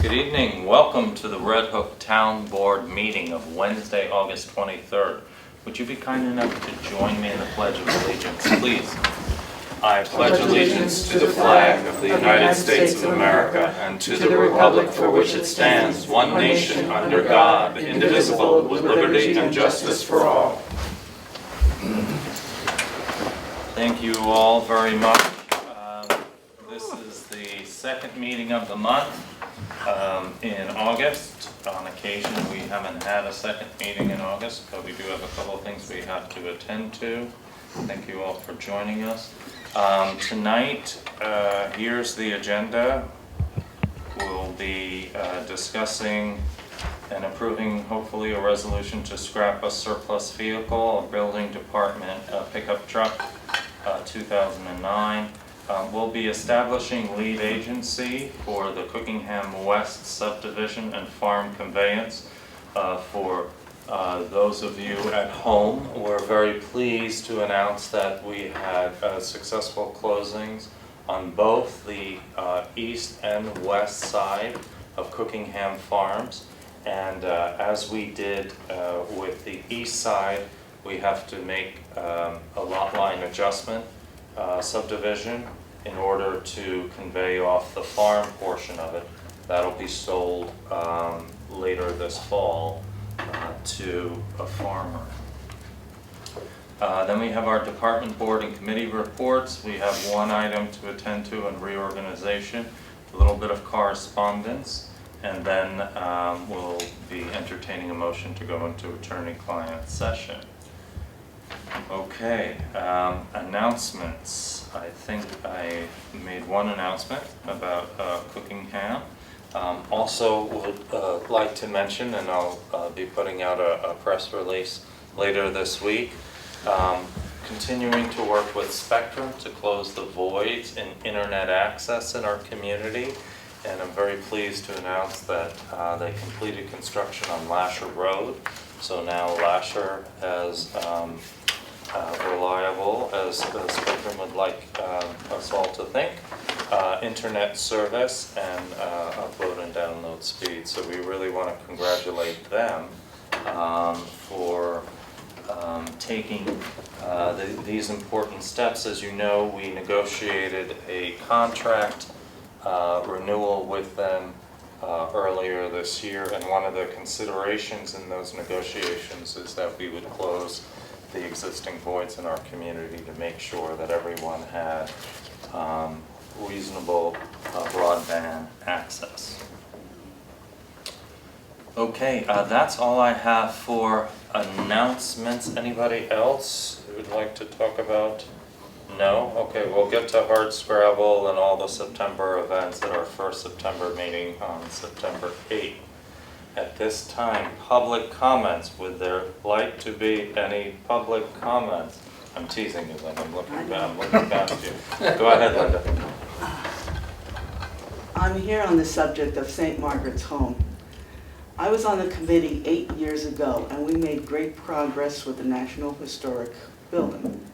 Good evening. Welcome to the Red Hook Town Board meeting of Wednesday, August 23rd. Would you be kind enough to join me in the Pledge of Allegiance, please? I pledge allegiance to the flag of the United States of America and to the republic for which it stands, one nation under God, indivisible, with liberty and justice for all. Thank you all very much. This is the second meeting of the month. In August. On occasion, we haven't had a second meeting in August, but we do have a couple of things we have to attend to. Thank you all for joining us. Tonight, here's the agenda. We'll be discussing and approving, hopefully, a resolution to scrap a surplus vehicle, a building department pickup truck, 2009. We'll be establishing lead agency for the Cookingham West subdivision and farm conveyance. For those of you at home, we're very pleased to announce that we had successful closings on both the east and west side of Cookingham Farms. And as we did with the east side, we have to make a lot line adjustment subdivision in order to convey off the farm portion of it. That'll be sold later this fall to a farmer. Then we have our department board and committee reports. We have one item to attend to in reorganization, a little bit of correspondence, and then we'll be entertaining a motion to go into attorney-client session. Okay, announcements. I think I made one announcement about Cookingham. Also would like to mention, and I'll be putting out a press release later this week, continuing to work with Spectrum to close the voids in internet access in our community. And I'm very pleased to announce that they completed construction on Lasher Road. So now Lasher has reliable, as Spectrum would like us all to think, internet service and upload and download speed. So we really want to congratulate them for taking these important steps. As you know, we negotiated a contract renewal with them earlier this year, and one of the considerations in those negotiations is that we would close the existing voids in our community to make sure that everyone had reasonable broadband access. Okay, that's all I have for announcements. Anybody else who would like to talk about? No? Okay, we'll get to Hardscrabble and all the September events at our first September meeting on September 8th. At this time, public comments. Would there like to be any public comments? I'm teasing you, Linda. I'm looking past you. Go ahead, Linda. I'm here on the subject of St. Margaret's Home. I was on the committee 8 years ago, and we made great progress with the National Historic Building.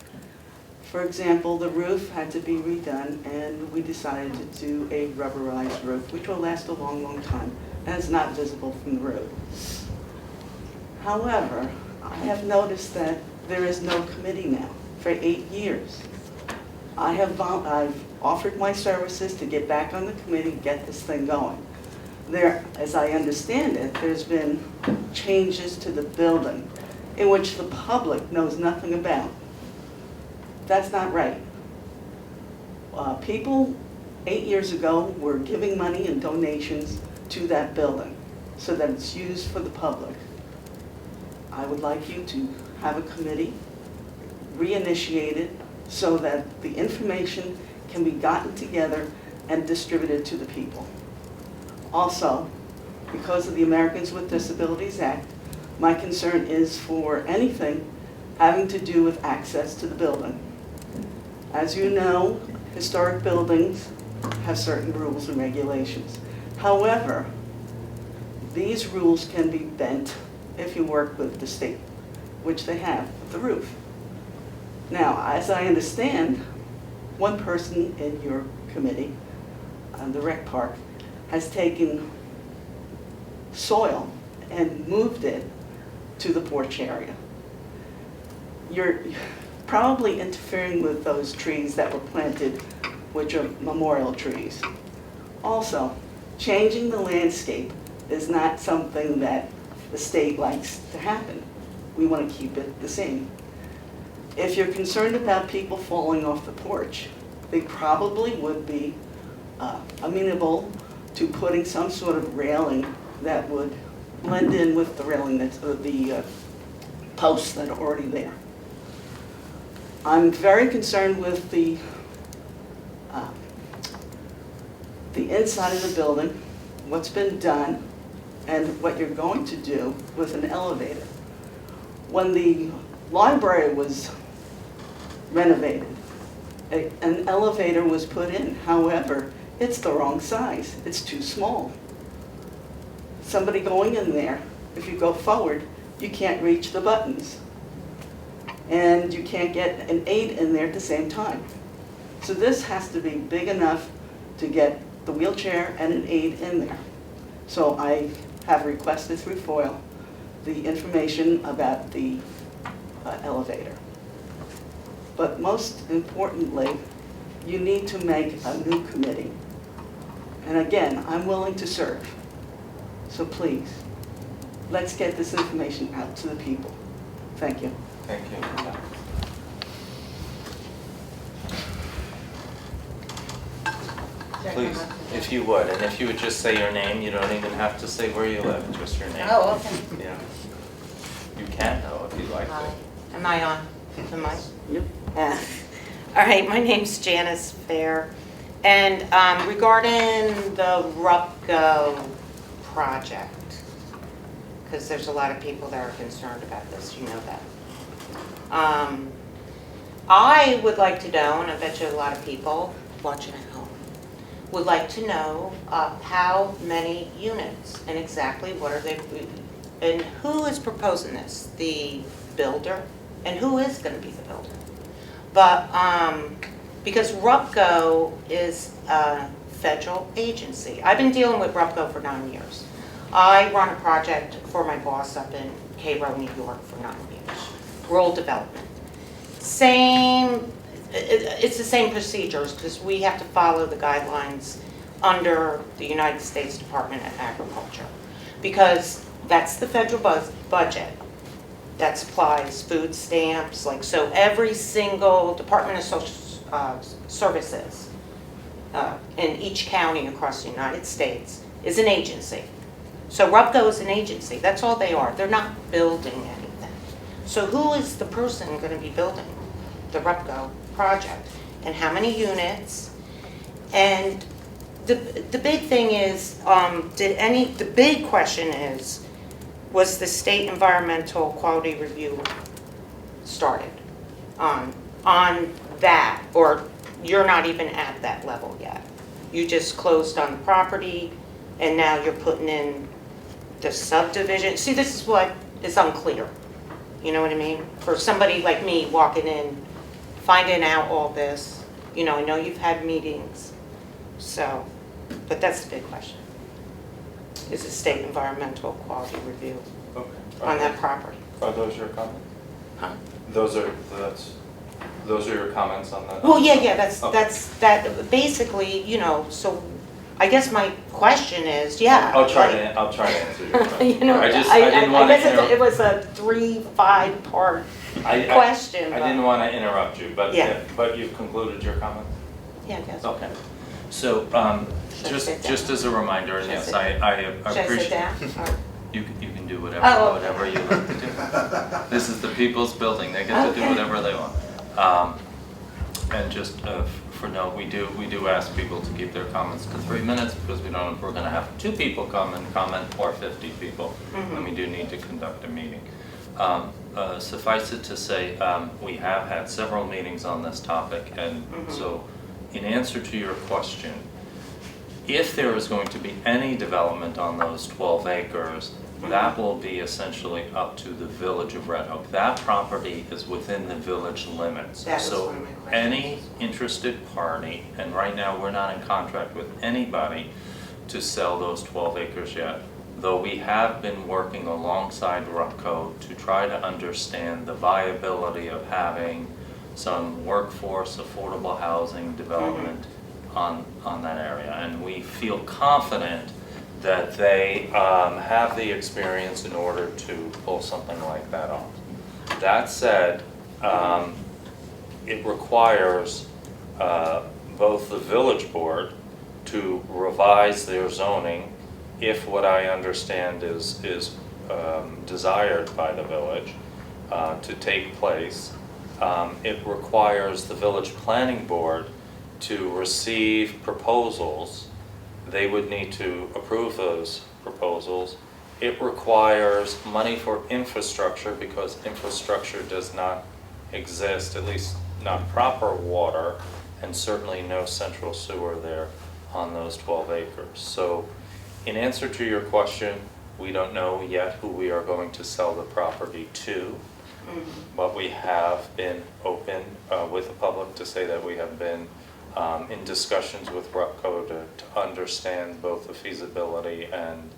For example, the roof had to be redone, and we decided to do a rubberized roof, which will last a long, long time, and it's not visible from the road. However, I have noticed that there is no committee now for 8 years. I've offered my services to get back on the committee, get this thing going. There, as I understand it, there's been changes to the building in which the public knows nothing about. That's not right. People 8 years ago were giving money and donations to that building so that it's used for the public. I would like you to have a committee, reinitiated, so that the information can be gotten together and distributed to the people. Also, because of the Americans with Disabilities Act, my concern is for anything having to do with access to the building. As you know, historic buildings have certain rules and regulations. However, these rules can be bent if you work with the state, which they have with the roof. Now, as I understand, one person in your committee, the rec park, has taken soil and moved it to the porch area. You're probably interfering with those trees that were planted, which are memorial trees. Also, changing the landscape is not something that the state likes to happen. We want to keep it the same. If you're concerned about people falling off the porch, they probably would be amenable to putting some sort of railing that would blend in with the railing that's, the posts that are already there. I'm very concerned with the inside of the building, what's been done, and what you're going to do with an elevator. When the library was renovated, an elevator was put in. However, it's the wrong size. It's too small. Somebody going in there, if you go forward, you can't reach the buttons. And you can't get an aide in there at the same time. So this has to be big enough to get the wheelchair and an aide in there. So I have requested through FOIL the information about the elevator. But most importantly, you need to make a new committee. And again, I'm willing to serve. So please, let's get this information out to the people. Thank you. Thank you. Please, if you would, and if you would just say your name, you don't even have to say where you live, just your name. Oh, okay. Yeah. You can though, if you'd like to. Am I on? Am I? Yep. All right, my name's Janice Fair. And regarding the RUPCO project, because there's a lot of people that are concerned about this, you know that. I would like to know, and I bet you a lot of people watching at home would like to know how many units and exactly what are they, and who is proposing this? The builder? And who is going to be the builder? But because RUPCO is a federal agency. I've been dealing with RUPCO for 9 years. I run a project for my boss up in Cairo, New York for 9 years. Rural development. It's the same procedures because we have to follow the guidelines under the United States Department of Agriculture because that's the federal budget that supplies food stamps, like so every single Department of Social Services in each county across the United States is an agency. So RUPCO is an agency, that's all they are. They're not building anything. So who is the person going to be building the RUPCO project? And how many units? And the big thing is, the big question is, was the state environmental quality review started on that, or you're not even at that level yet? You just closed on the property and now you're putting in the subdivision. See, this is what is unclear. You know what I mean? For somebody like me walking in, finding out all this, you know, I know you've had meetings, so, but that's the big question. Is the state environmental quality review Okay. on that property? Are those your comments? Huh? Those are your comments on that? Well, yeah, that's, Okay. that, basically, you know, so I guess my question is, yeah. I'll try to answer your question. You know, I didn't want to I guess it was a 3-5 part question. I didn't want to interrupt you, but Yeah. but you've concluded your comment? Yeah, I guess. Okay. So, Should I sit down? just as a reminder, and Should I yes, sit I Should I sit appreciate. down? Or- You can do whatever, Oh, okay. whatever you like to do. This is the people's building, they get to do Okay. whatever they want. And just for note, we do ask people to keep their comments to 3 minutes because we don't know if we're gonna have 2 people come and comment or 50 people. And we do need to conduct a meeting. Suffice it to say, we have had several meetings on this topic, and so in answer to your question, if there is going to be any development on those 12 acres, that will be essentially up to the village of Red Hook. That property is within the village limits. That was So one of my questions. any interested party, and right now we're not in contract with anybody to sell those 12 acres yet, though we have been working alongside RUPCO to try to understand the viability of having some workforce, affordable housing development on that area. And we feel confident that they have the experience in order to pull something like that off. That said, it requires both the village board to revise their zoning if what I understand is desired by the village to take place. It requires the village planning board to receive proposals. They would need to approve those proposals. It requires money for infrastructure because infrastructure does not exist, at least not proper water, and certainly no central sewer there on those 12 acres. So in answer to your question, we don't know yet who we are going to sell the property to, but we have been open with the public to say that we have been in discussions with RUPCO to understand both the feasibility and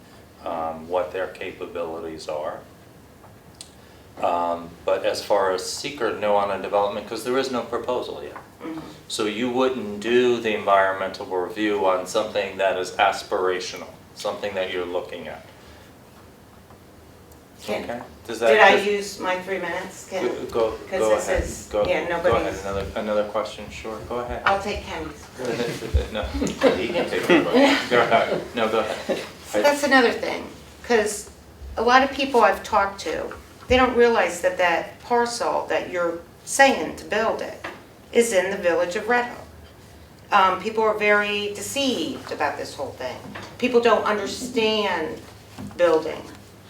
what their capabilities are. But as far as seeker, no on a development, because there is no proposal yet. So you wouldn't do the environmental review on something that is aspirational, something that you're looking at. Okay? Does that? Did I use my 3 minutes? Go Because ahead. this is, Go yeah, ahead. nobody's, Another question, sure, go ahead. I'll take Kenny's. No, he can take your question. Go ahead. No, go ahead. So that's another thing, because a lot of people I've talked to, they don't realize that that parcel that you're saying to build it is in the village of Red Hook. People are very deceived about this whole thing. People don't understand building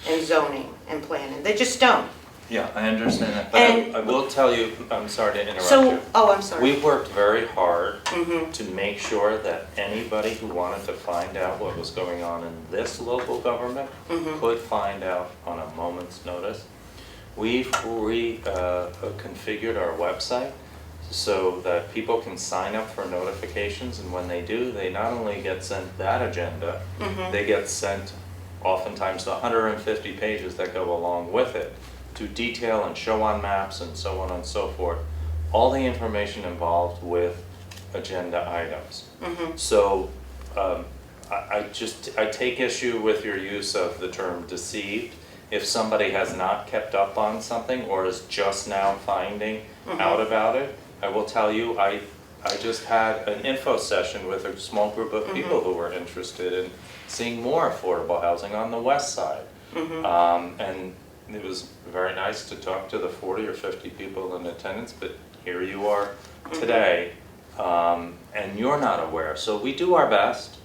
and zoning and planning. They just don't. Yeah, I understand that, but And- I will tell you, I'm sorry to interrupt So, you. oh, I'm sorry. We worked very hard Mhm. to make sure that anybody who wanted to find out what was going on in this local government Mhm. could find out on a moment's notice. We've configured our website so that people can sign up for notifications, and when they do, they not only get sent that agenda, Mhm. they get sent oftentimes the 150 pages that go along with it to detail and show on maps and so on and so forth, all the information involved with agenda items. Mhm. So I take issue with your use of the term deceived. If somebody has not kept up on something or is just now finding out about it, I will tell you, I just had an info session with a small group of people who were interested in seeing more affordable housing on the west side. And it was very nice to talk to the 40 or 50 people in attendance, but here you are today, and you're not aware. So we do our best,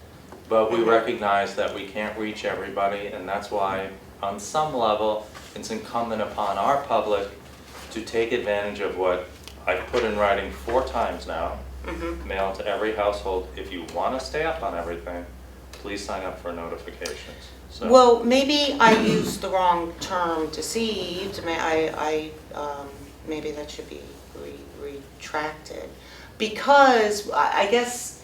but we recognize that we can't reach everybody, and that's why, on some level, it's incumbent upon our public to take advantage of what I've put in writing 4 times now, mail to every household. If you want to stay up on everything, please sign up for notifications. So. Well, maybe I used the wrong term, deceived. Maybe that should be retracted. Because I guess,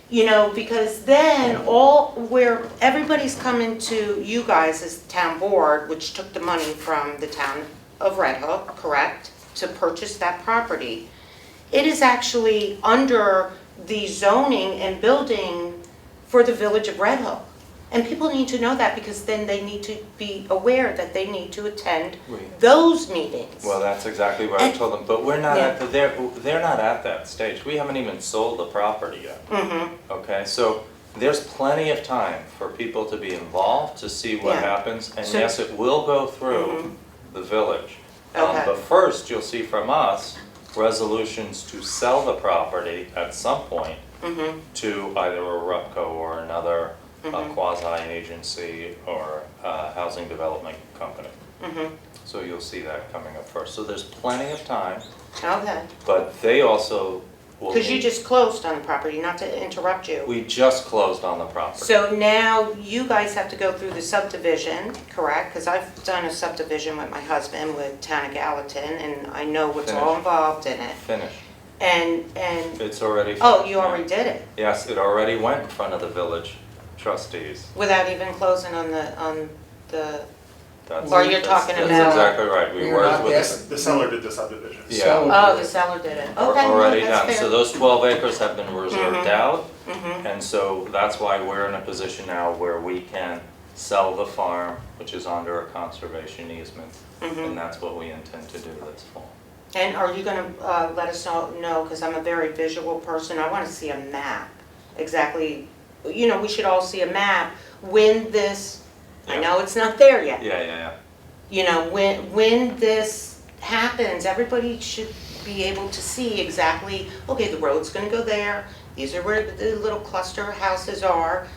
because then where everybody's coming to you guys as town board, which took the money from the town of Red Hook, correct, to purchase that property, it is actually under the zoning and building for the village of Red Hook. And people need to know that because then they need to be aware that they need to attend Right. those meetings. Well, that's exactly what I And- told them, but we're not Yeah. they're not at that stage. We haven't even sold the property yet. Okay, so there's plenty of time for people to be involved, to see what Yeah. happens, and So- yes, it will go through the village. Okay. But first, you'll see from us resolutions to sell the property at some point to either a RUPCO or another quasi-agency or housing development company. So you'll see that coming up first. So there's plenty of time, Okay. but they also will Because you need- just closed on the property, not to interrupt you. We just closed on the property. So now you guys have to go through the subdivision, correct? Because I've done a subdivision with my husband with Town of Gallatin, and I know what's all Finished. involved in it. Finished. And, It's already. oh, you already did it? Yes, it already went in front of the village trustees. Without even closing on the, That's- Or you're that's- talking That's about- exactly right. We We are worked not with. guessing. The seller did the subdivision. Yeah. oh, the seller did it. Okay, Already that's done. fair. So those 12 acres have been reserved out. Mhm. And so that's why we're in a position now where we can sell the farm, which is under a conservation easement. Mhm. And that's what we intend to do this fall. And are you gonna let us know, because I'm a very visual person, I wanna see a map, exactly, you know, we should all see a map when this, I Yeah. know it's not there yet. Yeah. You know, when this happens, everybody should be able to see exactly, okay, the road's gonna go there, these are where the little cluster houses are,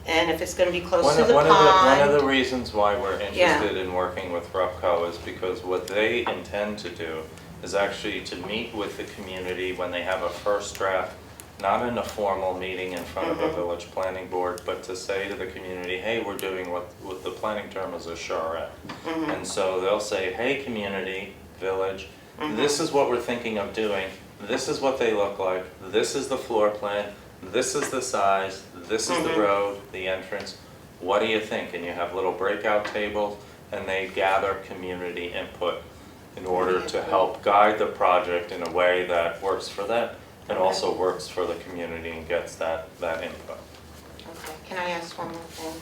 and if it's gonna be close to the One pond. of the reasons why we're Yeah. interested in working with RUPCO is because what they intend to do is actually to meet with the community when they have a first draft, not in a formal meeting in front of a Mhm. village planning board, but to say to the community, hey, we're doing what the planning term is a charrette. Mhm. And so they'll say, hey, community, village, Mhm. this is what we're thinking of doing, this is what they look like, this is the floor plan, this is the size, this is the Mhm. road, the entrance, what do you think? And you have little breakout tables, and they gather community input in order to help guide the project in a way that works for them and Okay. also works for the community and gets that input. Okay, can I ask one more thing?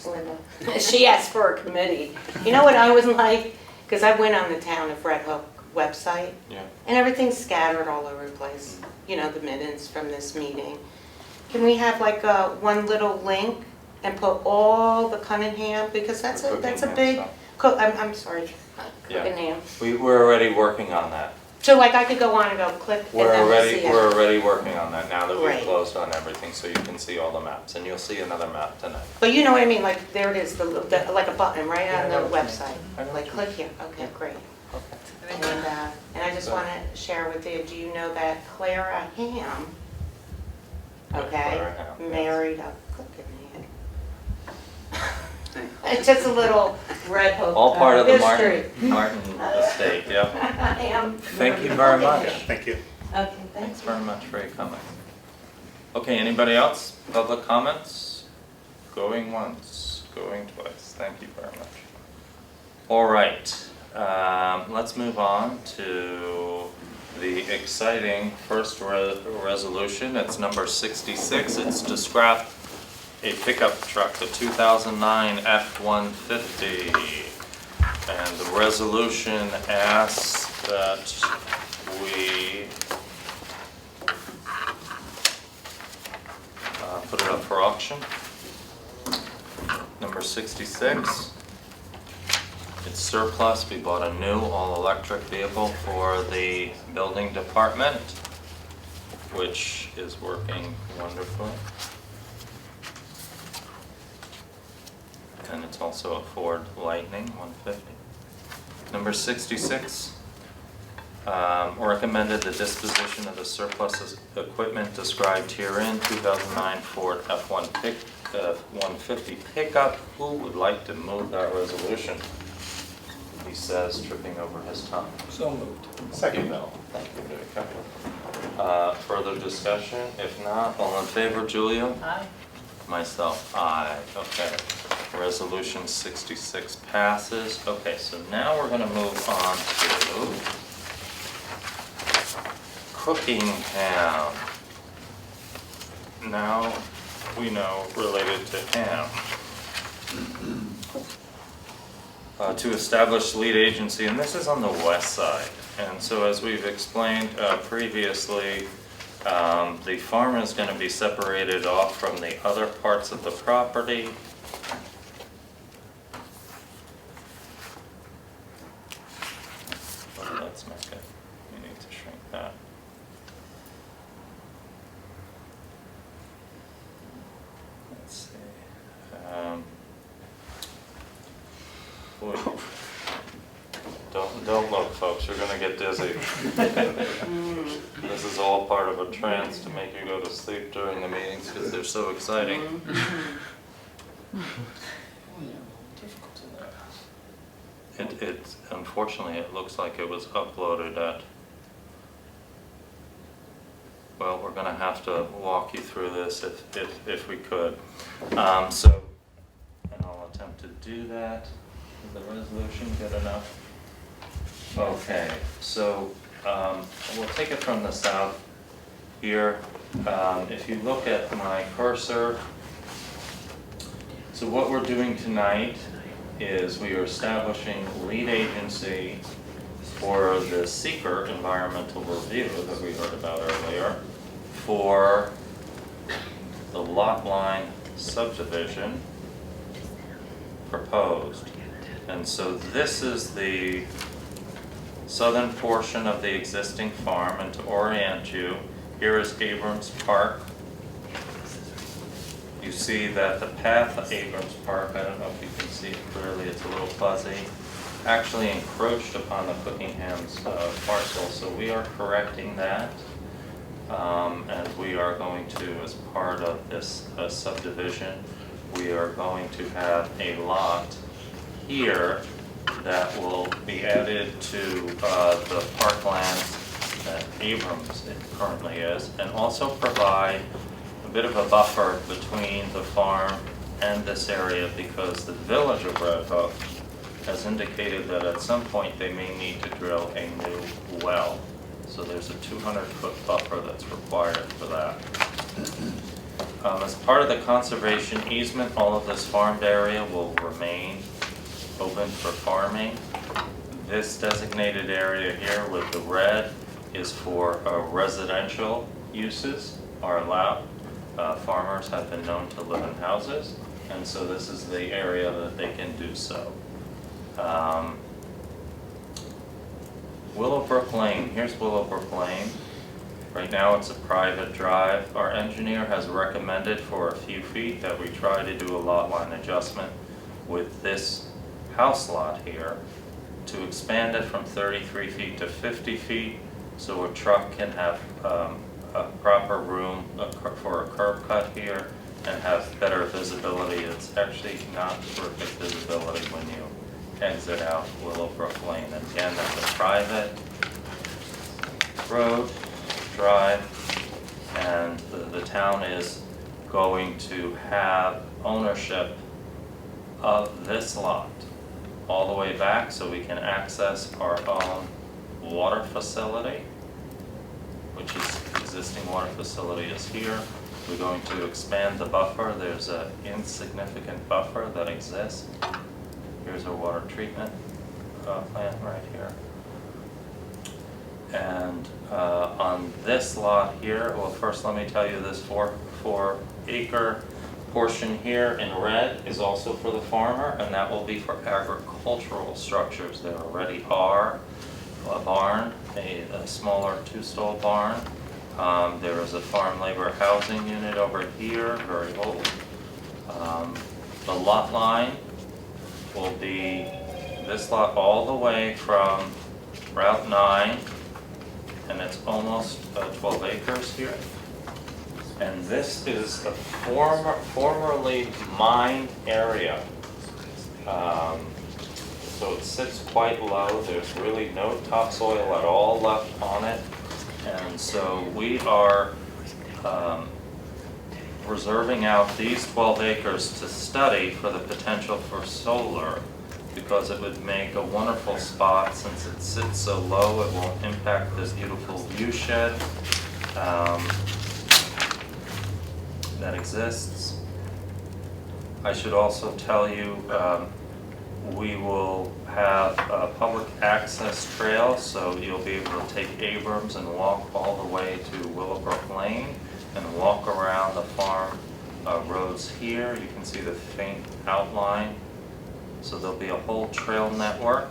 Linda? She asked for a committee. You know what I was like? Because I went on the Town of Red Hook website, Yeah. and everything's scattered all over the place. You know, the minutes from this meeting. Can we have like one little link and put all the Cunningham, because that's a Cookingham big, stuff. I'm sorry, Yeah. Cunningham. We're already working on that. So like I could go on and go click and We're then we'll already, see it. we're already working on that now that we've Great. closed on everything, so you can see all the maps, and you'll see another map tonight. But you know what I mean, like there it is, like a button right Yeah, on I know the what you website. I know Like what click here, okay, great. And I just So- want to share with you, do you know that Clara Ham, Yeah, okay, Clara Ham, yes. married a cooking man? It's just a little Red Hook All part of the history. Martin estate, yep. Ham. Thank you very much. Yeah, thank you. Okay, Thanks very much for your coming. Okay, anybody else? Public comments? Going once, going twice. Thank you very much. All right, let's move on to the exciting first resolution. It's number 66. It's to scrap a pickup truck, the 2009 F-150. And the resolution asks that we put it up for auction. Number 66. It's surplus. We bought a new all-electric vehicle for the building department, which is working wonderfully. And it's also a Ford Lightning 150. Number 66. Recommended the disposition of the surplus equipment described herein, 2009 Ford F-150 pickup. Who would like to move that resolution? He says, tripping over his tongue. So moved. Second Bill. Thank you, Vic. Further discussion? If not, all in favor, Julia? Aye. Myself, aye. Okay. Resolution 66 passes. Okay, so now we're going to move on to Cookingham. Now we know related to ham. To establish lead agency, and this is on the west side. And so as we've explained previously, the farm is going to be separated off from the other parts of the property. Well, let's make it, we need to shrink that. Let's see. Boy. Don't look, folks, you're gonna get dizzy. This is all part of a trance to make you go to sleep during the meetings because they're so exciting. It, unfortunately, it looks like it was uploaded at, well, we're gonna have to walk walk you through this if we could. And I'll attempt to do that. Is the resolution good enough? Okay, so we'll take it from the south here. If you look at my cursor, so what we're doing tonight is we are establishing lead agency for the seeker environmental review that we heard about earlier for the lot line subdivision proposed. And so this is the southern portion of the existing farm, and to orient you, here is Abrams Park. You see that the path of Abrams Park, I don't know if you can see it clearly, it's a little fuzzy, actually encroached upon the Cookingham's parcel, so we are correcting that. And we are going to, as part of this subdivision, we are going to have a lot here that will be added to the parklands that Abrams currently is, and also provide a bit of a buffer between the farm and this area, because the village of Red Hook has indicated that at some point they may need to drill a new well. So there's a 200-foot buffer that's required for that. As part of the conservation easement, all of this farmed area will remain open for farming. This designated area here with the red is for residential uses are allowed. Farmers have been known to live in houses, and so this is the area that they can do so. Willowbrook Lane, here's Willowbrook Lane. Right now it's a private drive. Our engineer has recommended for a few feet that we try to do a lot line adjustment with this house lot here to expand it from 33 feet to 50 feet so a truck can have a proper room for a curb cut here and have better visibility. It's actually not perfect visibility when you exit out Willowbrook Lane. And again, that's a private road, drive, and the town is going to have ownership of this lot all the way back so we can access our own water facility, which is existing water facility is here. We're going to expand the buffer. There's an insignificant buffer that exists. Here's our water treatment plant right here. And on this lot here, well, first let me tell you this 4 acre portion here in red is also for the farmer, and that will be for agricultural structures. There already are a barn, a smaller 2-stall barn. There is a farm labor housing unit over here, very old. The lot line will be this lot all the way from Route 9, and it's almost 12 acres here. And this is a formerly mined area. So it sits quite low. There's really no topsoil at all left on it. And so we are reserving out these 12 acres to study for the potential for solar, because it would make a wonderful spot. Since it sits so low, it won't impact this beautiful view shed that exists. I should also tell you we will have a public access trail, so you'll be able to take Abrams and walk all the way to Willowbrook Lane and walk around the farm roads here. You can see the faint outline. So there'll be a whole trail network.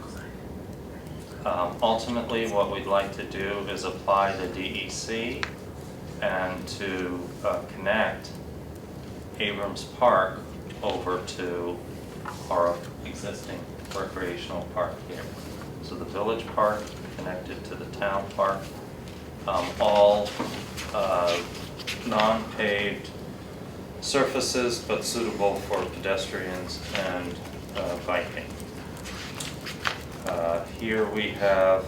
Ultimately, what we'd like to do is apply the DEC and to connect Abrams Park over to our existing recreational park here. So the village park connected to the town park, all non-paved surfaces but suitable for pedestrians and biking. Here we have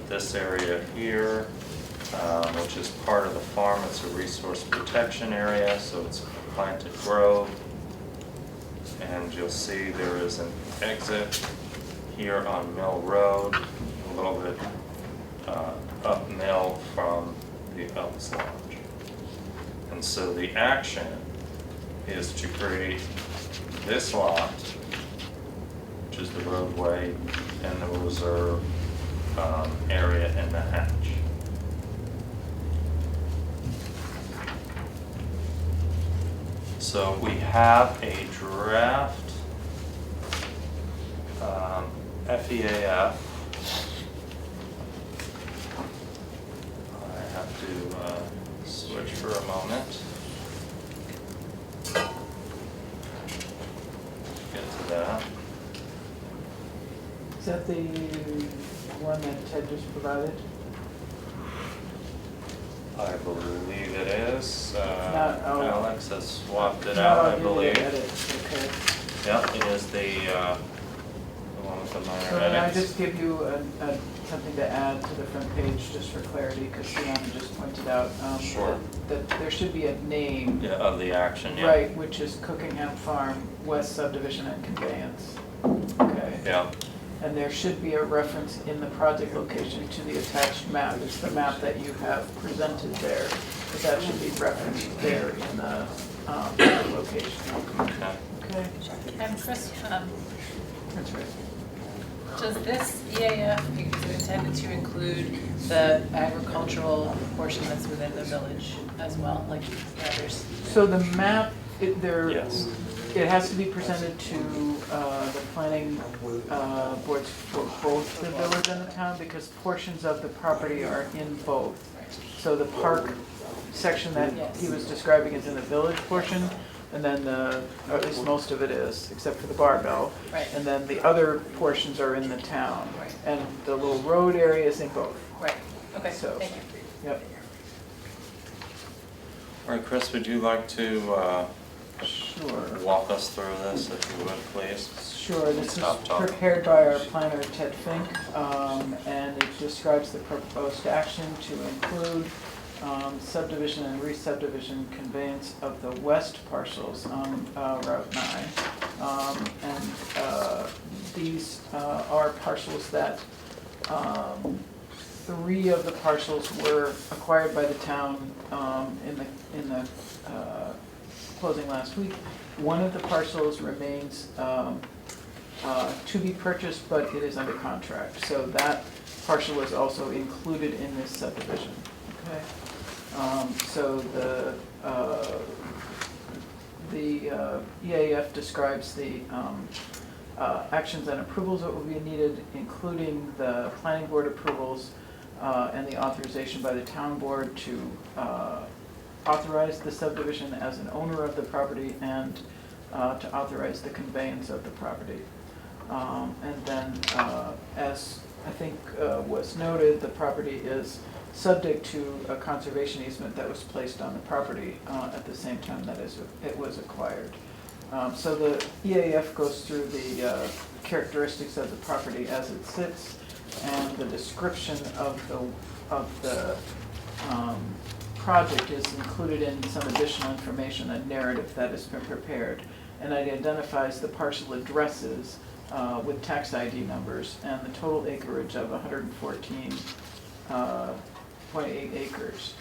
this area here, which is part of the farm. It's a resource protection area, so it's a planted grove. And you'll see there is an exit here on Mill Road, a little bit up Mill from the Elks Lodge. And so the action is to create this lot, which is the roadway and the reserve area in the hatch. So we have a draft FEAF. I have to switch for a moment. Get to that. Is that the one that Ted just provided? I believe it is. Not- oh. Alex has swapped it No, out, I you believe. did edit, okay. Yep, it is the one with the So minor may I edits. just give you something to add to the front page, just for clarity, because Sienna just pointed out Sure. that there should be a name, Yeah, of the action, yeah. right, which is Cookingham Farm West Subdivision and Conveyance. Okay. Yeah, And there should be a reference in the project location to the attached map. It's the map that you have presented there, but that should be referenced there in the location. okay. Okay? And Chris, That's right. does this EAF, is it intended to include the agricultural portion that's within the village as well, like others? So the map, Yes. it has to be presented to the planning boards for both the village and the town, because portions of the property are in both. So the park section that he was describing is in the village portion, and then or at least most of it is, except for the barbell. Right. And then the other portions are in the town. Right. And the little road area is in both. Right, okay, So- thank you. Yep. All right, Chris, would you like to Sure. walk us through this, if you would, please? Sure, this is Stop talking. prepared by our planner Ted Fink, and it describes the proposed action to include subdivision and re-subdivision conveyance of the west parcels on Route 9. And these are parcels that, 3 of the parcels were acquired by the town in the closing last week. One of the parcels remains to be purchased, but it is under contract. So that parcel is also included in this subdivision, okay? So the EAF describes the actions and approvals that will be needed, including the planning board approvals and the authorization by the town board to authorize the subdivision as an owner of the property and to authorize the conveyance of the property. And then, as I think was noted, the property is subject to a conservation easement that was placed on the property at the same time that it was acquired. So the EAF goes through the characteristics of the property as it sits and the description of the project is included in some additional information, a narrative that has been prepared. And it identifies the parcel addresses with tax ID numbers and the total acreage of 114.8 acres.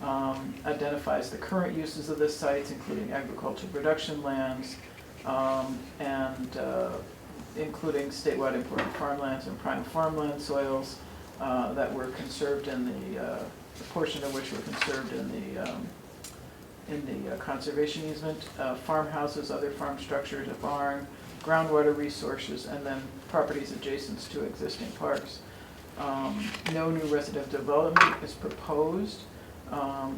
Identifies the current uses of the sites, including agricultural production lands, and including statewide important farmlands and prime farmland soils that were conserved in the portion of which were conserved in the conservation easement, farmhouses, other farm structures, a barn, groundwater resources, and then properties adjacent to existing parks. No new resident development is proposed.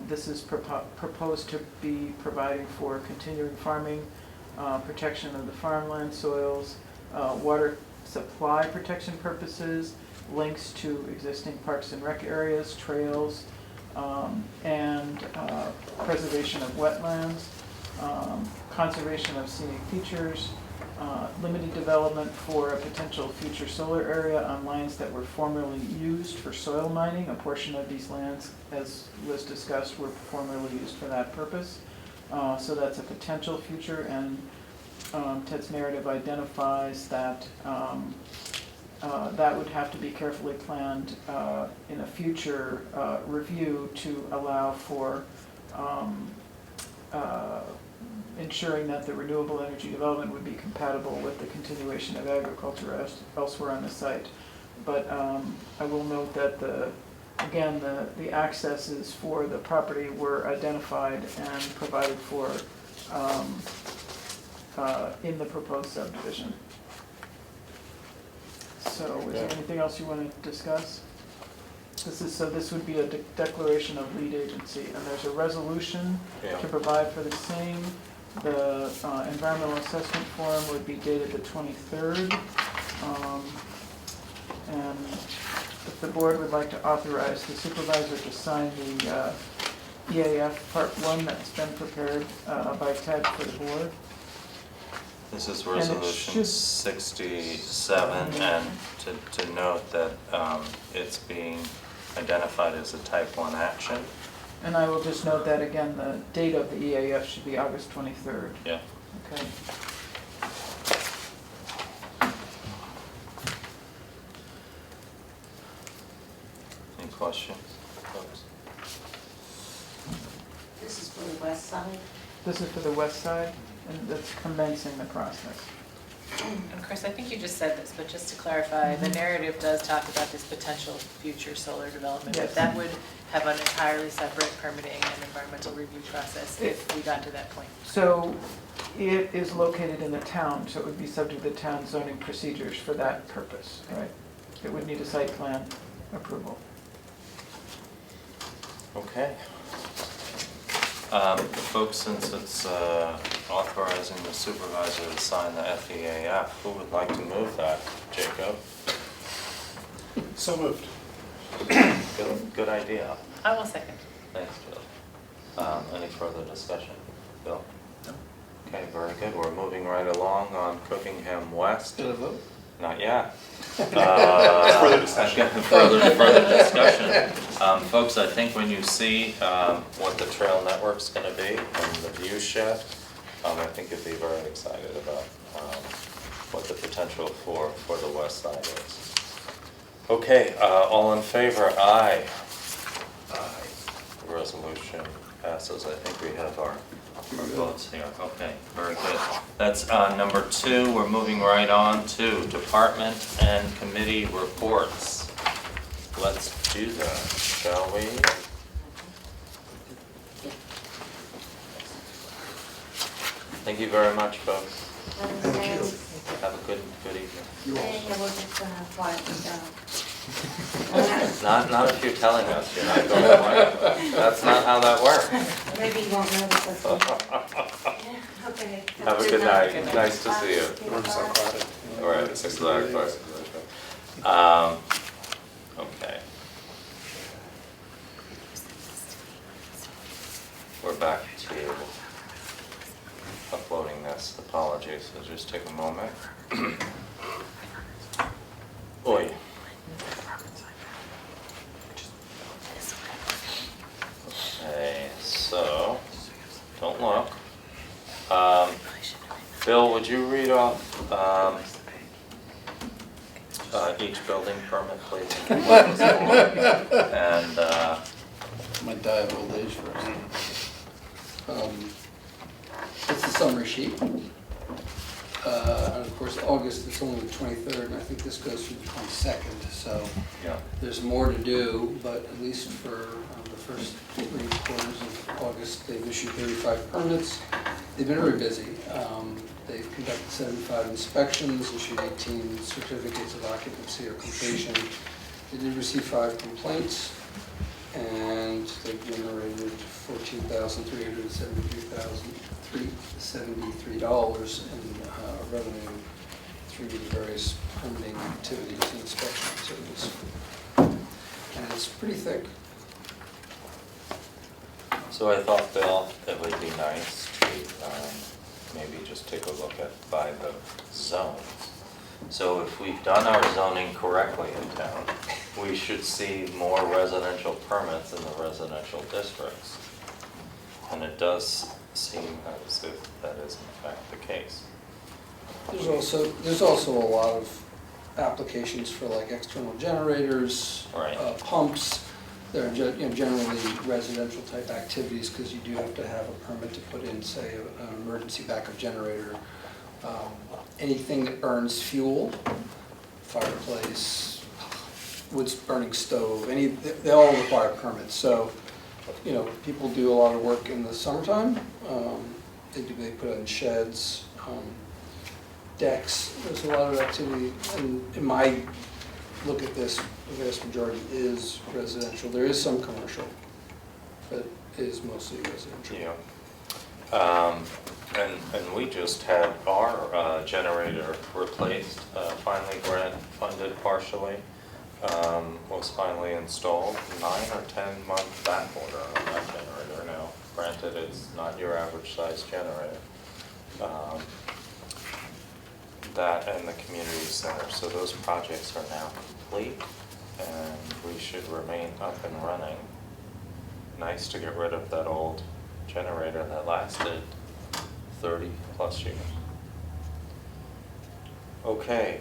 This is proposed to be providing for continuing farming, protection of the farmland soils, water supply protection purposes, links to existing parks and rec areas, trails, and preservation of wetlands, conservation of scenic features, limited development for a potential future solar area on lands that were formerly used for soil mining. A portion of these lands, as was discussed, were formerly used for that purpose. So that's a potential future, and Ted's narrative identifies that that would have to be carefully planned in a future review to allow for ensuring that the renewable energy development would be compatible with the continuation of agriculture elsewhere on the site. But I will note that again, the accesses for the property were identified and provided for in the proposed subdivision. So is there anything else you want to discuss? This would be a declaration of lead agency, and there's a resolution to provide for the same. The environmental assessment form would be dated the 23rd. And if the board would like to authorize the supervisor to sign the EAF Part 1 that's been prepared by Ted for the board. This is And it resolution should- 67, and to note that it's being identified as a type 1 action. And I will just note that again, the date of the EAF should be August 23rd. Yeah. Okay. Any questions, folks? This is for the west side. This is for the west side, and that's commencing the process. And Chris, I think you just said this, but just to clarify, the narrative does talk about this potential future solar development. Yes. But that would have an entirely separate permitting and environmental review process if we got to that point. So it is located in the town, so it would be subject to the town zoning procedures for that purpose, right? It would need a site plan approval. Okay. Folks, since it's authorizing the supervisor to sign the FEAF, who would like to move that? Jacob? So moved. Good idea. I will second. Thanks, Jill. Any further discussion? Bill? No. Okay, very good. We're moving right along on Cookingham West. Did I vote? Not yet. Further discussion. Further discussion. Folks, I think when you see what the trail network's gonna be and the view shed, I think you'll be very excited about what the potential for the west side is. Okay, all in favor? Aye. Aye. The resolution passes. I think we have our votes here. Okay, very good. That's number 2. We're moving right on to department and committee reports. Let's do that, shall we? Thank you very much, folks. Have a good evening. You also. We're just gonna quiet it down. Not if you're telling us you're not going away. That's not how that works. Maybe you won't notice us. Okay. Have a good night. Nice to see you. The room's so crowded. All right, it's exactly. Okay. We're back to uploading this. Apologies, so just take a moment. Oi. Okay, so, don't look. Bill, would you read off each building permit, please? And Might die of old age first. It's the summary sheet. And of course, August, it's only the 23rd, and I think this goes through the 22nd, so yeah, there's more to do, but at least for the first 3 quarters of August, they've issued 35 permits. They've been very busy. They've conducted 75 inspections, issued 18 certificates of occupancy or completion. They did receive 5 complaints, and they've generated $14,373 in revenue through the various permitting activities and inspection activities. And it's pretty thick. so I thought, Bill, it would be nice to maybe just take a look at by the zones. So if we've done our zoning correctly in town, we should see more residential permits in the residential districts. And it does seem as if that is in fact the case. There's also a lot of applications for like external generators, Right. Pumps. They're generally residential type activities because you do have to have a permit to put in, say, an emergency backup generator. Anything that burns fuel, fireplace, wood burning stove, they all require permits. So, people do a lot of work in the summertime. They put in sheds, decks. There's a lot of activity, and in my look at this, the vast majority is residential. There is some commercial, but it is mostly residential. Yeah. And we just had our generator replaced, finally grant funded partially, was finally installed. 9 or 10 month back order on that generator now. Granted, it's not your average size generator. That and the community center, so those projects are now complete and we should remain up and running. Nice to get rid of that old generator that lasted 30 plus years. Okay,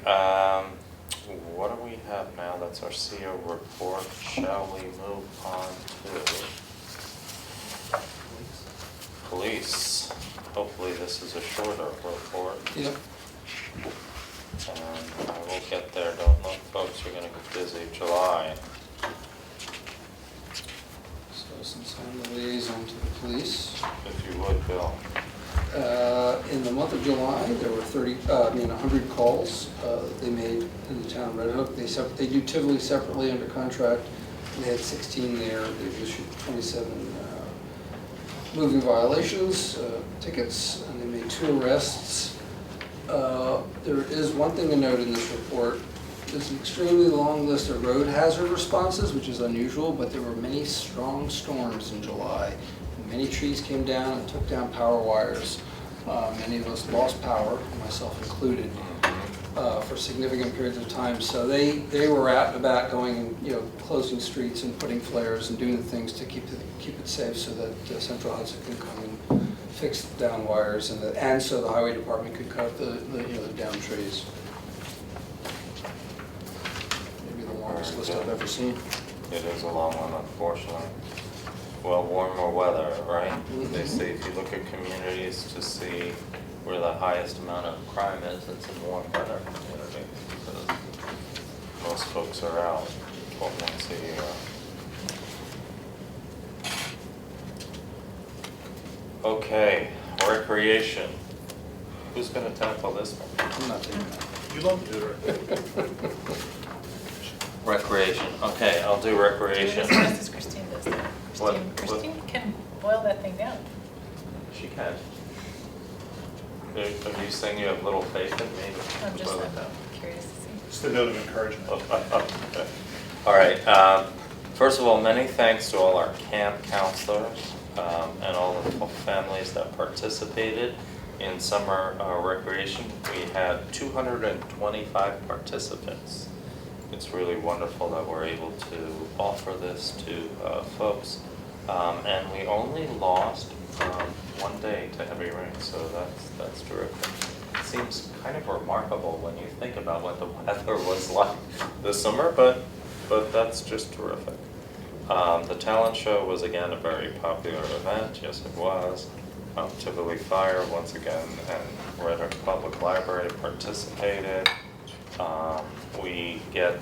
what do we have now? That's our CO report. Shall we move on to police? Hopefully this is a shorter report. Yep. And I will get there, don't look, folks, you're gonna get busy. July. So since I'm the liaison to the police, If you would, Bill. in the month of July, there were 100 calls they made in the town of Red Hook. They do Tivoli separately under contract. They had 16 there. They've issued 27 moving violations, tickets, and they made 2 arrests. There is one thing to note in this report. There's an extremely long list of road hazard responses, which is unusual, but there were many strong storms in July. Many trees came down and took down power wires. Many of us lost power, myself included, for significant periods of time. So they were out and about going and closing streets and putting flares and doing the things to keep it safe so that Central Hudson can come and fix the down wires and so the highway department could cut the down trees. Maybe the longest list I've ever seen. It is a long one, unfortunately. Well, warmer weather, right? Mhm. They say if you look at communities to see where the highest amount of crime is, it's in warm weather communities. Because most folks are out 12 months a year. Okay, recreation. Who's gonna tackle this one? I'm not taking that. You love to do it. Recreation, okay, I'll do recreation. Do it as fast as Christine does that. What- Christine can boil that thing down. She can. Are you saying you have little faith in me? I'm just curious to see. Just a note of encouragement. All right, first of all, many thanks to all our camp counselors and all the families that participated in summer recreation. We had 225 participants. It's really wonderful that we're able to offer this to folks. And we only lost one day to heavy rain, so that's terrific. It seems kind of remarkable when you think about what the weather was like this summer, but that's just terrific. The talent show was again a very popular event, yes it was. Tivoli Fire once again and Red Hook Public Library participated. We get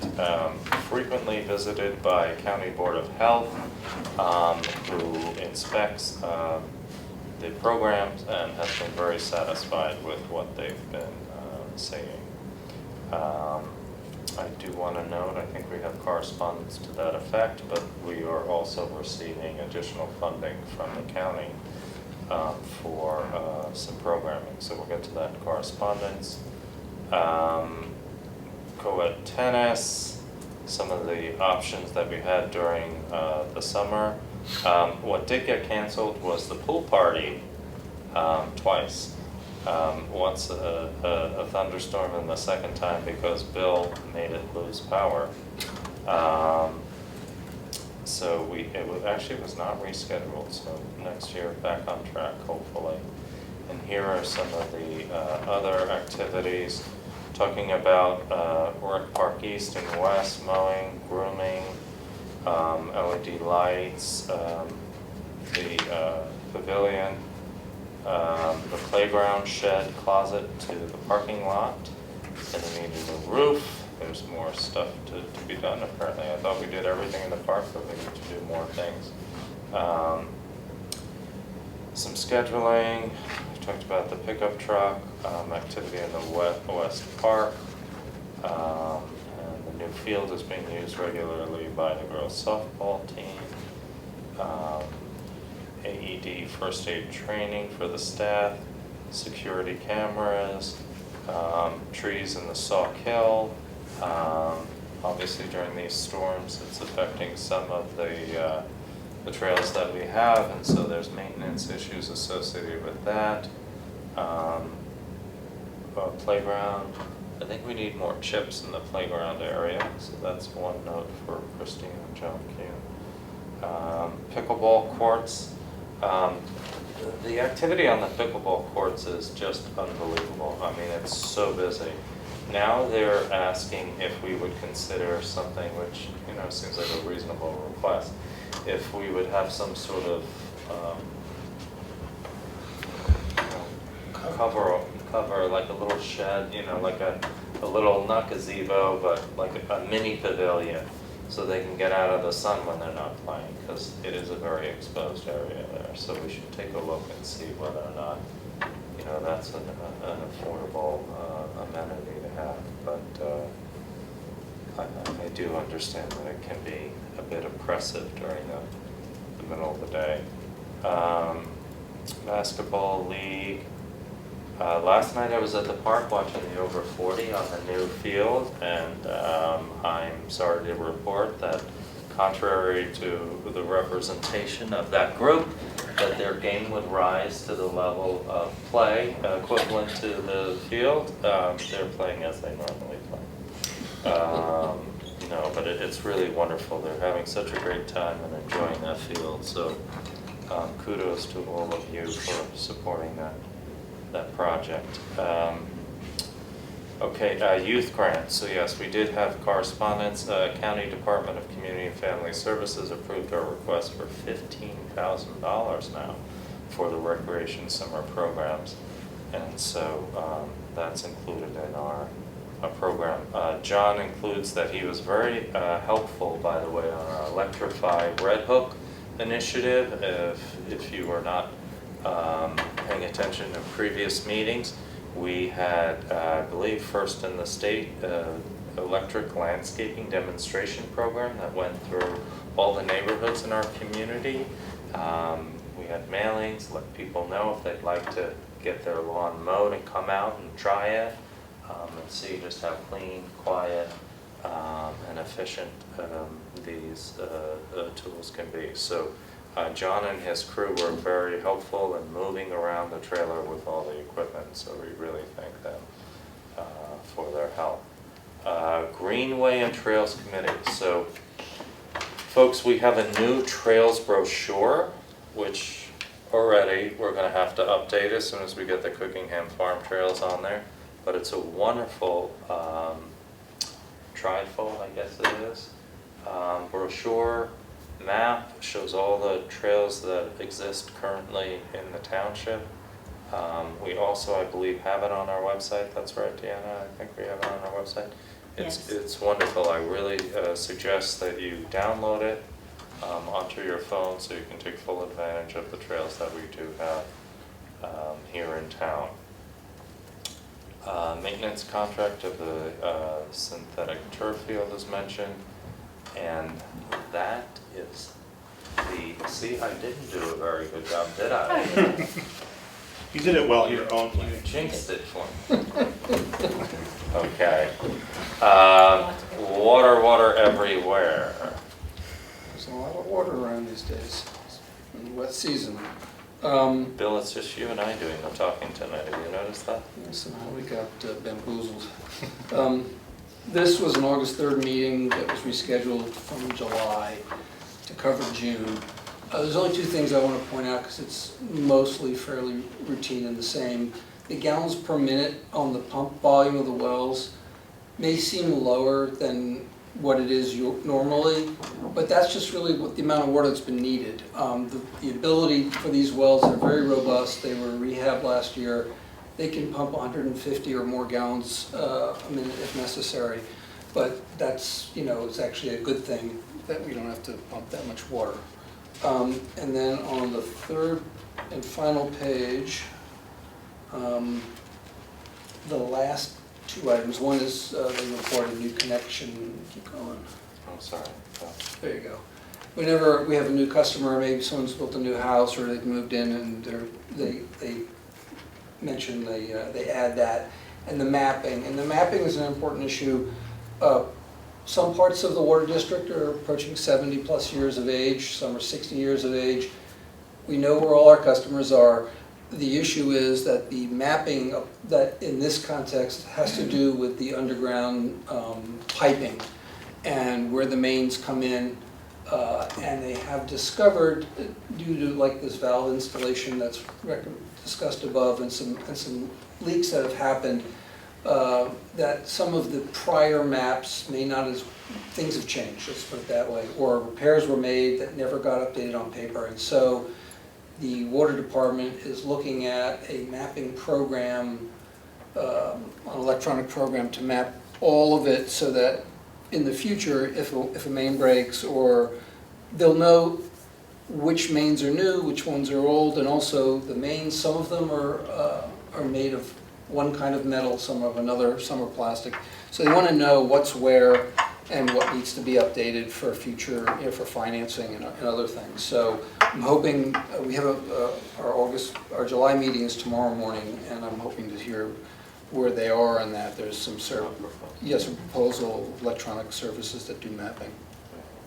frequently visited by County Board of Health, who inspects the programs and has been very satisfied with what they've been saying. I do want to note, I think we have correspondence to that effect, but we are also receiving additional funding from the county for some programming, so we'll get to that correspondence. Co-ed tennis, some of the options that we had during the summer. What did get canceled was the pool party twice. once a thunderstorm and the second time because Bill made it lose power. So it was not rescheduled, so next year back on track, hopefully. And here are some of the other activities, talking about Rec Park East and West, mowing, grooming, LED lights, the pavilion, the playground shed closet to the parking lot, and then we need a new roof. There's more stuff to be done apparently. I thought we did everything in the park, but we need to do more things. Some scheduling, we talked about the pickup truck, activity in the West Park, and the new field is being used regularly by the girls softball team. AED first aid training for the staff, security cameras, trees in the Sauk Hill. Obviously during these storms, it's affecting some of the trails that we have, and so there's maintenance issues associated with that. Playground, I think we need more chips in the playground area, so that's one note for Christine and John Kuhn. Pickleball courts. The activity on the pickleball courts is just unbelievable. I mean, it's so busy. Now they're asking if we would consider something which, seems like a reasonable request. If we would have some sort of cover, like a little shed, like a little, not gazebo, but like a mini pavilion, so they can get out of the sun when they're not playing, because it is a very exposed area there. So we should take a look and see whether or not, that's an affordable amenity to have. But I do understand that it can be a bit oppressive during the middle of the day. Basketball league. Last night I was at the park watching the over 40 on the new field, and I'm sorry to report that contrary to the representation of that group, that their game would rise to the level of play equivalent to the field. They're playing as they normally play. But it's really wonderful. They're having such a great time and enjoying that field. So kudos to all of you for supporting that project. Youth grants. So yes, we did have correspondence. County Department of Community and Family Services approved our request for $15,000 now for the recreation summer programs. And so that's included in our program. John includes that he was very helpful, by the way, on our Electrify Red Hook initiative. If you were not paying attention to previous meetings, we had, I believe, first in the state, electric landscaping demonstration program that went through all the neighborhoods in our community. We had mailings, let people know if they'd like to get their lawn mowed and come out and try it, and see just how clean, quiet, and efficient these tools can be. So John and his crew were very helpful in moving around the trailer with all the equipment, so we really thank them for their help. Greenway and Trails Committee. So folks, we have a new trails brochure, which already we're going to have to update as soon as we get the Cookingham Farm Trails on there. But it's a wonderful trifold, I guess it is, brochure. Map shows all the trails that exist currently in the township. We also, I believe, have it on our website. That's right, Deanna? I think we have it on our website. It's wonderful. I really suggest that you download it onto your phone so you can take full advantage of the trails that we do have here in town. Maintenance contract of the synthetic turf field is mentioned. And that is see, I didn't do a very good job, did I? You did it well, your own You way. jinxed it for me. Okay. Water everywhere. There's a lot of water around these days, in the wet season. Bill, it's just you and I doing the talking tonight. Have you noticed that? Somehow we got bamboozled. This was an August 3rd meeting that was rescheduled from July to cover June. There's only two things I want to point out because it's mostly fairly routine and the same. The gallons per minute on the pump volume of the wells may seem lower than what it is normally, but that's just really what the amount of water that's been needed. The ability for these wells are very robust. They were rehabbed last year. They can pump 150 or more gallons a minute if necessary, but that's, it's actually a good thing that we don't have to pump that much water. And then on the third and final page, the last two items. One is they report a new connection. Keep going. I'm sorry. Oh. There you go. Whenever we have a new customer, maybe someone's built a new house or they've moved in and they mention they add that, and the mapping. And the mapping is an important issue. Some parts of the water district are approaching 70+ years of age. Some are 60 years of age. We know where all our customers are. The issue is that the mapping that in this context has to do with the underground piping and where the mains come in. And they have discovered, due to like this valve installation that's discussed above and some leaks that have happened, that some of the prior maps may not as, things have changed, let's put it that way, or repairs were made that never got updated on paper. And so the water department is looking at a mapping program, an electronic program to map all of it so that in the future, if a main breaks, or they'll know which mains are new, which ones are old, and also the mains, some of them are made of one kind of metal, some of another, some are plastic. So they want to know what's where and what needs to be updated for future, for financing and other things. So I'm hoping, we have our July meeting is tomorrow morning, and I'm hoping to hear where they are on that. There's some some proposal, electronic services that do mapping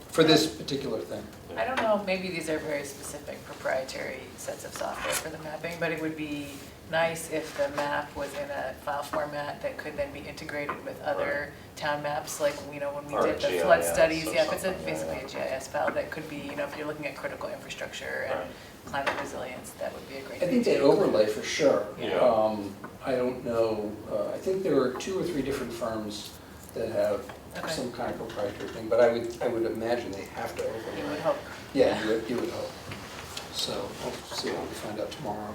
for this particular thing. I don't know, maybe these are very specific proprietary sets of software for the mapping, but it would be nice if the map was in a file format that could then be integrated with other town maps, like, when we Or did the GIS flood studies. or Yeah, if it's something, basically yeah. a GIS file that could be, if you're looking at critical infrastructure and Right. climate resilience, that would be a great I thing think to they do. overlay for sure. Yeah. I don't know, I think there are 2 or 3 different firms that have Okay. some kind of proprietary thing, but I would imagine they have to You overlay. would hope. Yeah, you would hope. So we'll see what we find out tomorrow.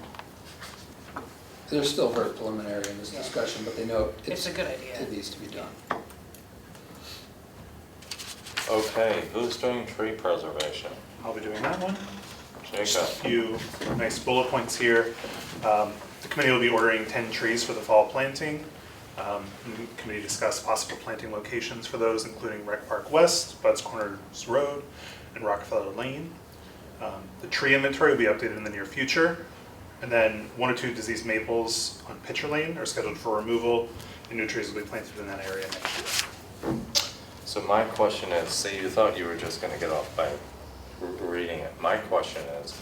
They're still very preliminary in this discussion, but they know It's a good idea. it needs to be done. Okay, who's doing tree preservation? I'll be doing that one. Just a Jacob. few nice bullet points here. The committee will be ordering 10 trees for the fall planting. The committee discussed possible planting locations for those, including Rec Park West, Bud's Corners Road, and Rockefeller Lane. The tree inventory will be updated in the near future. And then 1 or 2 diseased maples on Pitcher Lane are scheduled for removal, and new trees will be planted in that area next year. So my question is, see, you thought you were just gonna get off by reading it. My question is,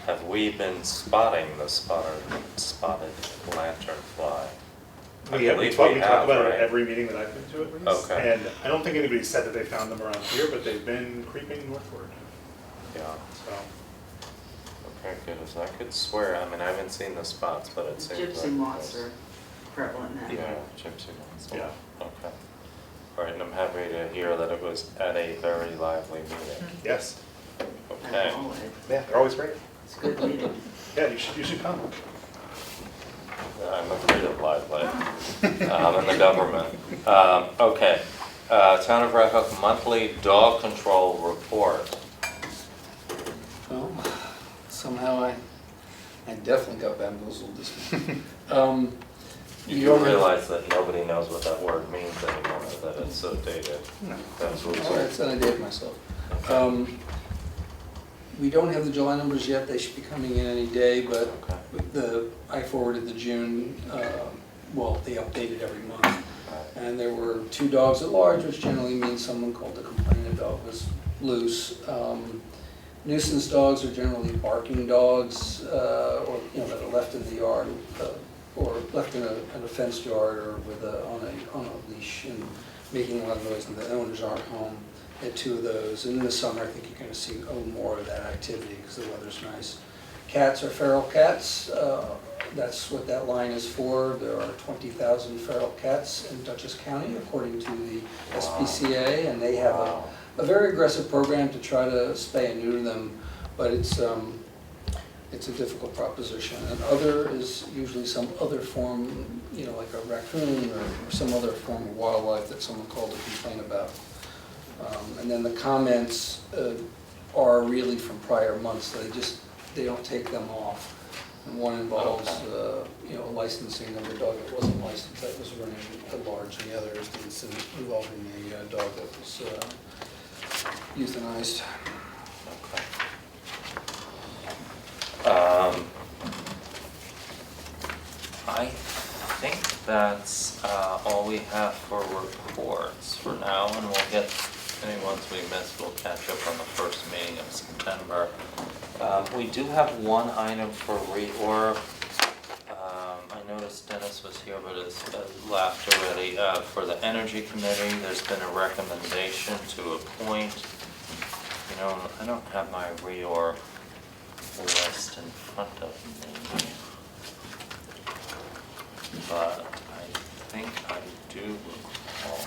have we been spotting the spotted lanternfly? I We believe talk we about have, it at right? every meeting that I've been to at least. Okay. And I don't think anybody said that they found them around here, but they've been creeping northward, Yeah, so. okay, good, as I could swear, I mean, I haven't seen the spots, but it seems like. Gypsy moths are prevalent now. Yeah, gypsy moths. Yeah. Okay. All right, and I'm happy to hear that it was at a very lively meeting. Yes, Okay. Always. yeah, they're always great. It's a good meeting. Yeah, you should come. I'm afraid of lively. I'm in the government. Okay. Town of Red Hook monthly dog control report. Well, somehow I definitely got bamboozled this week. You You do don't- realize that nobody knows what that word means anymore, that it's so dated. No. That's what All right, so I did myself. We don't have the July numbers yet, they should be coming in any day, but Okay. I forwarded the June, they updated every month. And there were 2 dogs at large, which generally means someone called to complain a dog was loose. Nuisance dogs are generally barking dogs, or, that are left in the yard, or left in a fenced yard or with on a leash and making a lot of noise and the owners aren't home. Had 2 of those. And in the summer, I think you're gonna see a little more of that activity because the weather's nice. Cats are feral cats. That's what that line is for. There are 20,000 feral cats in Dutchess County, according to the SPCA, and they have a very aggressive program to try to spay and neuter them, but it's a difficult proposition. And other is usually some other form, like a raccoon or some other form of wildlife that someone called to complain about. And then the comments are really from prior months. They don't take them off. And one involves, licensing of a dog that wasn't licensed, that was running at large. And the other is the incident involving a dog that was euthanized. Okay. I think that's all we have for reports for now, and we'll get any ones we missed, we'll catch up on the first meeting of September. We do have one item for reorg. I noticed Dennis was here, but has left already. For the Energy Committee, there's been a recommendation to appoint, I don't have my reorg list in front of me, but I think I do recall.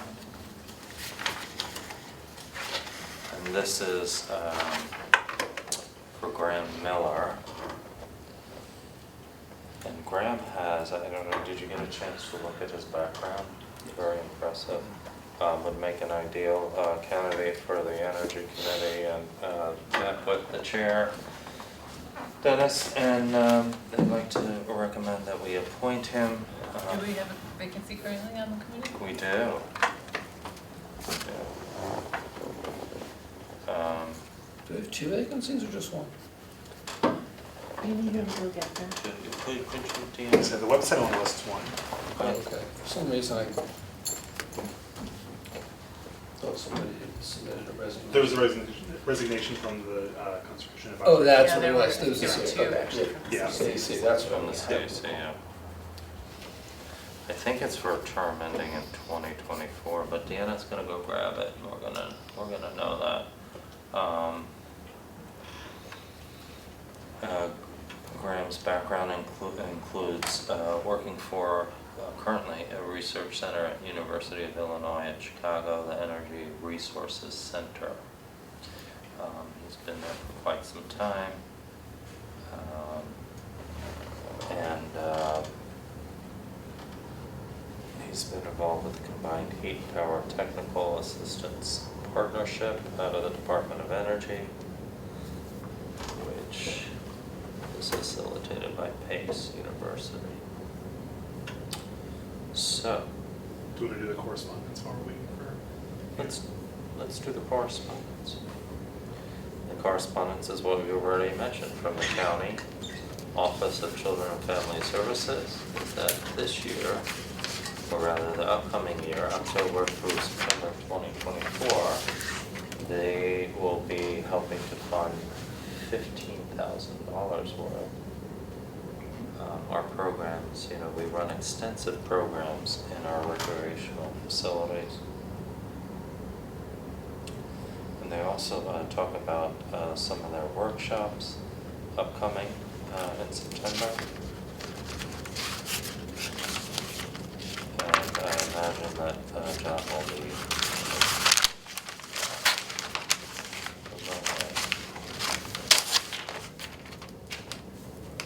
And this is for Graham Miller. And Graham has, I don't know, did you get a chance to look at his background? Very impressive. Would make an ideal candidate for the Energy Committee, and met with the chair, Dennis, and they'd like to recommend that we appoint him. Do we have a vacancy currently on the committee? We do. Do we have 2 vacancies or just 1? Maybe you're gonna go get them. Could you, Like I Dan? said, the website only lists 1. Okay, for some reason I thought somebody had submitted a resignation. There was a resignation from the Conservation Advisory. Oh, that's Yeah, what it there was. were- There was a there were C. two, Okay, actually, good. from Yeah. CAC, that's what From I'm the CAC, yeah. I think it's for a term ending in 2024, but Deanna's gonna go grab it, and we're gonna know that. Graham's background includes working for currently a research center at University of Illinois at Chicago, the Energy Resources Center. He's been there for quite some time. And he's been involved with the Combined Heat and Power Technical Assistance Partnership out of the Department of Energy, which is facilitated by Pace University. So, Do you want to do the correspondence while we're waiting for? let's do the correspondence. The correspondence is what we've already mentioned from the county Office of Children and Family Services, is that this year, or rather the upcoming year, October through September 2024, they will be helping to fund $15,000 worth. Our programs, we run extensive programs in our recreational facilities. And they also talk about some of their workshops upcoming in September. And I imagine that John will be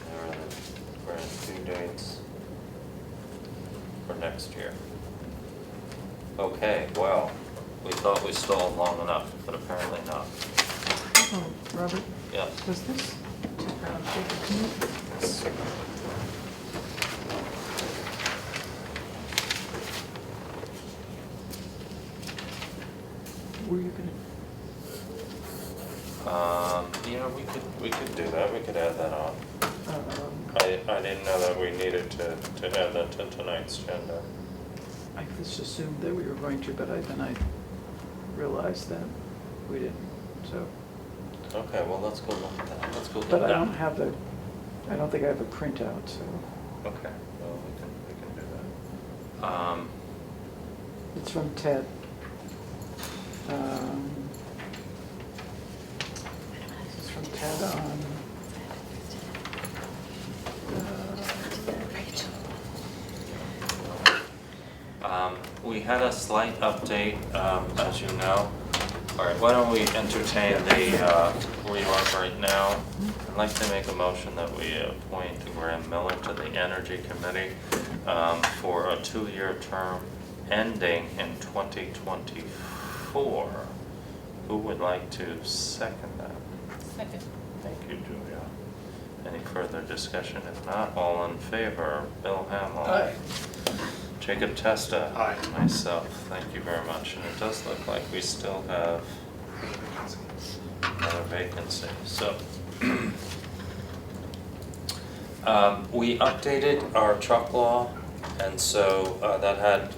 there are the grand due dates for next year. Okay, well, we thought we stalled long enough, but apparently not. Oh, Robert, Yes. was this Baker Commute? Were you gonna, We could do that, we could add that on. I didn't know that we needed to add that to tonight's agenda. I just assumed that we were going to, but then I realized that we didn't, so. Okay, well, let's go look at that, let's go look But at I that. don't have the, I don't think I have a printout, so Okay, well, we can do that. it's from Ted. This is from Ted on. We had a slight update, as you know. All right, why don't we entertain the reorg right now? I'd like to make a motion that we appoint Graham Miller to the Energy Committee for a 2-year term ending in 2024. Who would like to second that? Second. Thank you, Julia. Any further discussion? If not, all in favor? Bill Hamel. Aye. Jacob Testa. Aye. Myself, thank you very much. And it does look like we still have another vacancy, so. We updated our truck law, and so that had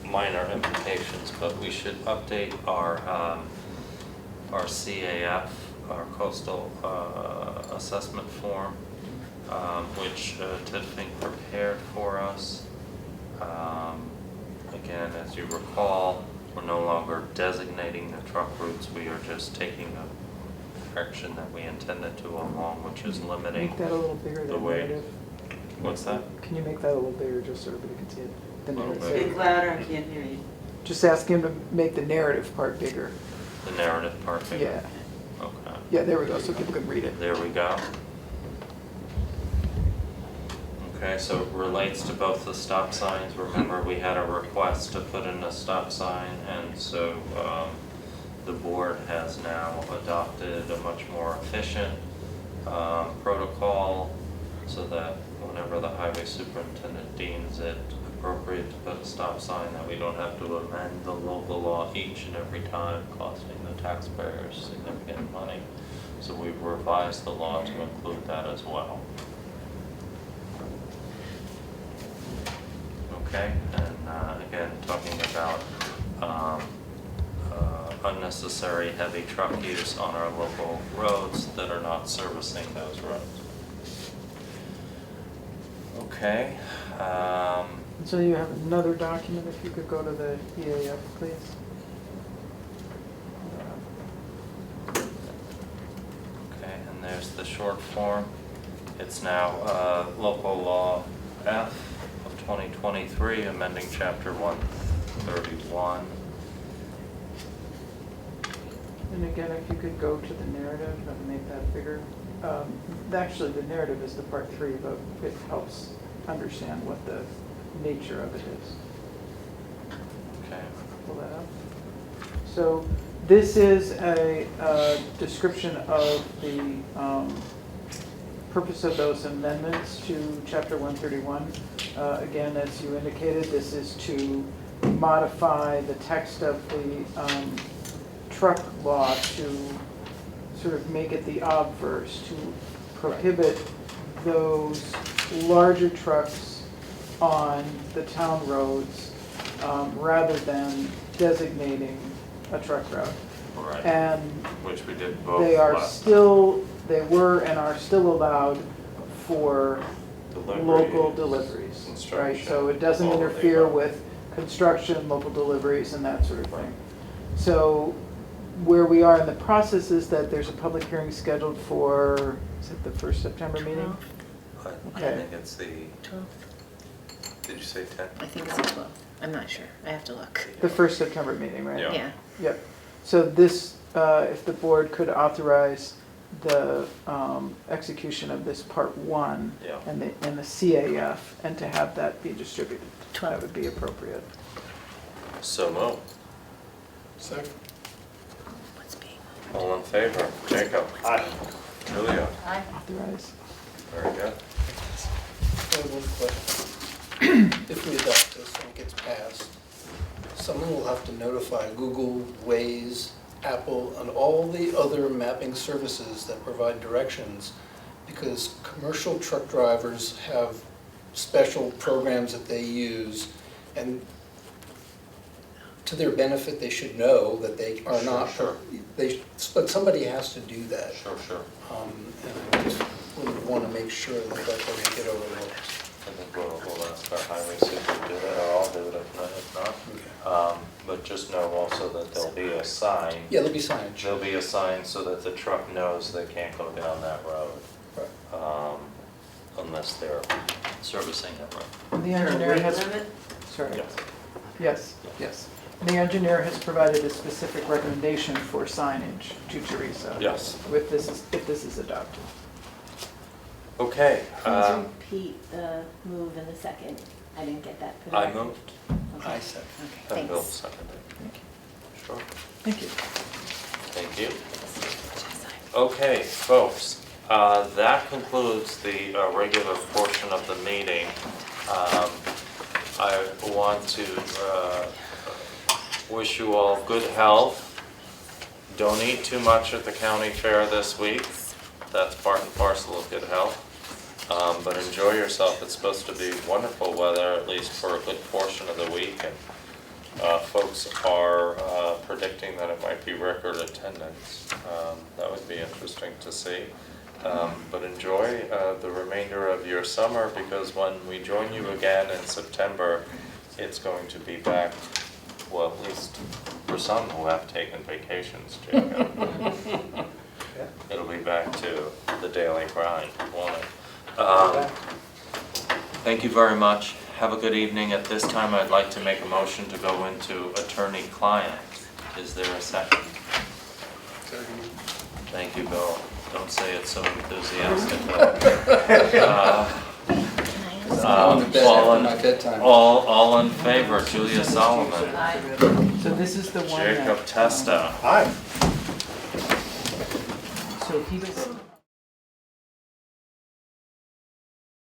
minor implications, but we should update our CAF, our coastal assessment form, which Ted Fink prepared for us. Again, as you recall, we're no longer designating the truck routes, we are just taking the direction that we intended to along, which is limiting. Make that a little bigger, the the way- narrative. What's that? Can you make that a little bigger, just so everybody can see it? The Little narrative. bit. Speak louder, I can't hear you. Just ask him to make the narrative part bigger. The narrative part bigger? Yeah, Okay, yeah, there we go, so people can read it. there we go. Okay, so it relates to both the stop signs. Remember, we had a request to put in a stop sign, and so the board has now adopted a much more efficient protocol so that whenever the highway superintendent deems it appropriate to put a stop sign, that we don't have to amend the local law each and every time, costing the taxpayers significant money. So we've revised the law to include that as well. Okay, and again, talking about unnecessary heavy truck use on our local roads that are not servicing those roads. Okay, So you have another document, if you could go to the EAF, please. okay, and there's the short form. It's now local law F of 2023, amending chapter 131. And again, if you could go to the narrative and make that bigger. Actually, the narrative is the part 3, but it helps understand what the nature of it is. Okay, Pull that up. So this is a description of the purpose of those amendments to Chapter 131. Again, as you indicated, this is to modify the text of the truck law to sort of make it the obverse, to prohibit those larger trucks on the town roads rather than designating a truck route. right, And which we did both they are last still, they were and are still allowed for delivery, local deliveries, right? construction, So it doesn't all of the interfere above. with construction, local deliveries, and that sort of thing. So where we are in the process is that there's a public hearing scheduled for, is it the first September meeting? I Okay. think it's the, 12th, did you say 10? I think it's the 12th. I'm not sure. I have to look. The first September meeting, right? Yeah. Yeah. Yep. So this, if the board could authorize the execution of this part 1 Yeah. and the CAF, and to have that be distributed, that 12. would be appropriate. So moved. Second. What's being All in favor? Jacob? Aye. Julia? Aye. Authorize. Very good. I have one question. If we adopt this and it gets passed, someone will have to notify Google, Waze, Apple, and all the other mapping services that provide directions, because commercial truck drivers have special programs that they use, and to their benefit, they should know that they are not, Sure. but somebody has to do that. Sure. And I just would want to make sure that that doesn't get overlooked. I think we'll ask our highway super to do that, or I'll do it if not. But just know also that there'll be a sign. Yeah, there'll be signage. There'll be a sign so that the truck knows they can't go down that road, Right. unless they're servicing that road. The engineer has, sorry, yes. The engineer has provided a specific recommendation for signage to Teresa. Yes. With this, if this is adopted. Okay, Please repeat the move in the second. I didn't get that. I moved, Okay. said. Okay, and Bill thanks. seconded. Thank you. Sure, Thank you. thank you. Okay, folks, that concludes the regular portion of the meeting. I want to wish you all good health. Don't eat too much at the county fair this week. That's part and parcel of good health. But enjoy yourself. It's supposed to be wonderful weather, at least for a good portion of the week. And folks are predicting that it might be record attendance. That would be interesting to see. But enjoy the remainder of your summer, because when we join you again in September, it's going to be back, well, at least for some who have taken vacations, Jacob. It'll be back to the daily grind, won't it? Thank you very much. Have a good evening. At this time, I'd like to make a motion to go into attorney-client. Is there a second? Thank you, Bill. Don't say it so enthusiastically. I'm going to bed after my bedtime. All in favor, Julia Solomon, So this is the one that. Jacob Testa. Hi. So he does.